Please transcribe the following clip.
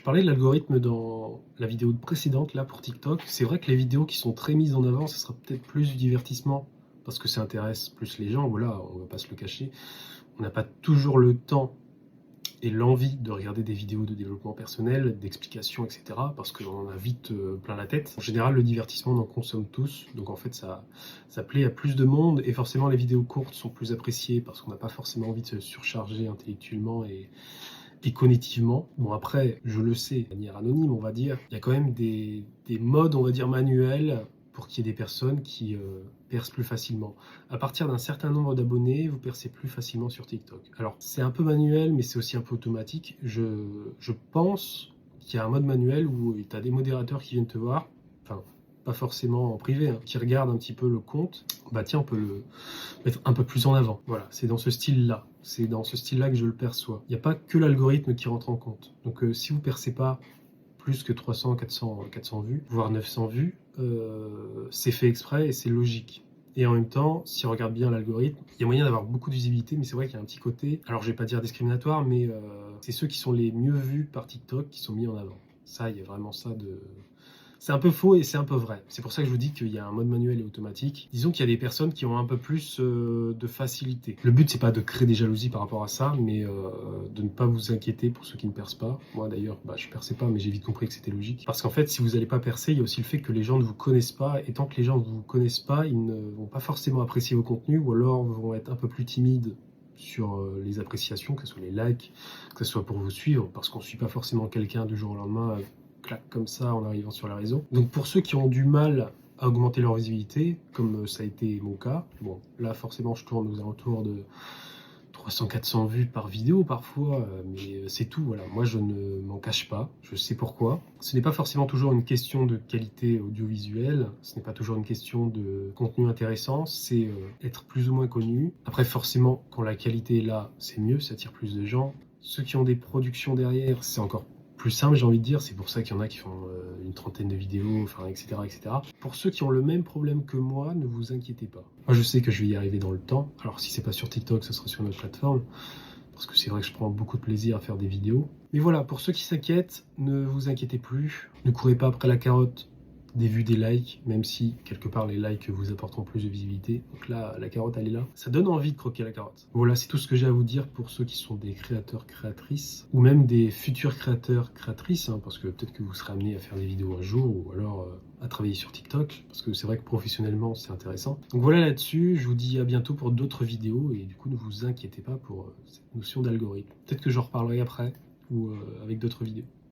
parlais de l'algorithme dans la vidéo précédente, là, pour TikTok. C'est vrai que les vidéos qui sont très mises en avant, ça sera peut-être plus du divertissement, parce que ça intéresse plus les gens, voilà, on va pas se le cacher. On n'a pas toujours le temps et l'envie de regarder des vidéos de développement personnel, d'explications, etc., parce qu'on en a vite plein la tête. En général, le divertissement, on en consomme tous, donc en fait, ça plaît à plus de monde, et forcément, les vidéos courtes sont plus appréciées, parce qu'on n'a pas forcément envie de se surcharger intellectuellement et cognitivement. Bon, après, je le sais, de manière anonyme, on va dire, il y a quand même des modes, on va dire, manuels pour qu'il y ait des personnes qui percent plus facilement. À partir d'un certain nombre d'abonnés, vous percez plus facilement sur TikTok. Alors, c'est un peu manuel, mais c'est aussi un peu automatique. Je pense qu'il y a un mode manuel où tu as des modérateurs qui viennent te voir, enfin, pas forcément en privé, hein, qui regardent un petit peu le compte. Bah tiens, on peut le mettre un peu plus en avant. Voilà, c'est dans ce style-là. C'est dans ce style-là que je le perçois. Il n'y a pas que l'algorithme qui rentre en compte. Donc si vous ne percez pas plus que 300, 400 vues, voire 900 vues, c'est fait exprès et c'est logique. Et en même temps, si on regarde bien l'algorithme, il y a moyen d'avoir beaucoup de visibilité, mais c'est vrai qu'il y a un petit côté, alors je vais pas dire discriminatoire, mais c'est ceux qui sont les mieux vus par TikTok qui sont mis en avant. Ça, il y a vraiment ça de... C'est un peu faux et c'est un peu vrai. C'est pour ça que je vous dis qu'il y a un mode manuel et automatique. Disons qu'il y a des personnes qui ont un peu plus de facilité. Le but, c'est pas de créer des jalousies par rapport à ça, mais de ne pas vous inquiéter pour ceux qui ne percent pas. Moi, d'ailleurs, je perçais pas, mais j'ai vite compris que c'était logique. Parce qu'en fait, si vous n'allez pas percer, il y a aussi le fait que les gens ne vous connaissent pas. Et tant que les gens ne vous connaissent pas, ils ne vont pas forcément apprécier vos contenus, ou alors vont être un peu plus timides sur les appréciations, que ce soit les likes, que ce soit pour vous suivre, parce qu'on ne suit pas forcément quelqu'un du jour au lendemain clac comme ça en arrivant sur la réseau. Donc pour ceux qui ont du mal à augmenter leur visibilité, comme ça a été mon cas, bon là forcément je tourne aux alentours de 300-400 vues par vidéo parfois, mais c'est tout, voilà. Moi je ne m'en cache pas, je sais pourquoi. Ce n'est pas forcément toujours une question de qualité audiovisuelle, ce n'est pas toujours une question de contenu intéressant, c'est être plus ou moins connu. Après forcément quand la qualité est là, c'est mieux, ça attire plus de gens. Ceux qui ont des productions derrière, c'est encore plus simple, j'ai envie de dire. C'est pour ça qu'il y en a qui font une trentaine de vidéos, enfin, etc., etc. Pour ceux qui ont le même problème que moi, ne vous inquiétez pas. Moi, je sais que je vais y arriver dans le temps. Alors, si c'est pas sur TikTok, ce sera sur notre plateforme. Parce que c'est vrai que je prends beaucoup de plaisir à faire des vidéos. Mais voilà, pour ceux qui s'inquiètent, ne vous inquiétez plus. Ne courez pas après la carotte des vues, des likes, même si quelque part les likes vous apporteront plus de visibilité. Donc là, la carotte, elle est là. Ça donne envie de croquer la carotte. Voilà, c'est tout ce que j'ai à vous dire pour ceux qui sont des créateurs, créatrices, ou même des futurs créateurs, créatrices, hein, parce que peut-être que vous serez amenés à faire des vidéos un jour, ou alors à travailler sur TikTok, parce que c'est vrai que professionnellement, c'est intéressant. Donc voilà là-dessus, je vous dis à bientôt pour d'autres vidéos, et du coup, ne vous inquiétez pas pour cette notion d'algorithme. Peut-être que j'en reparlerai après, ou avec d'autres vidéos.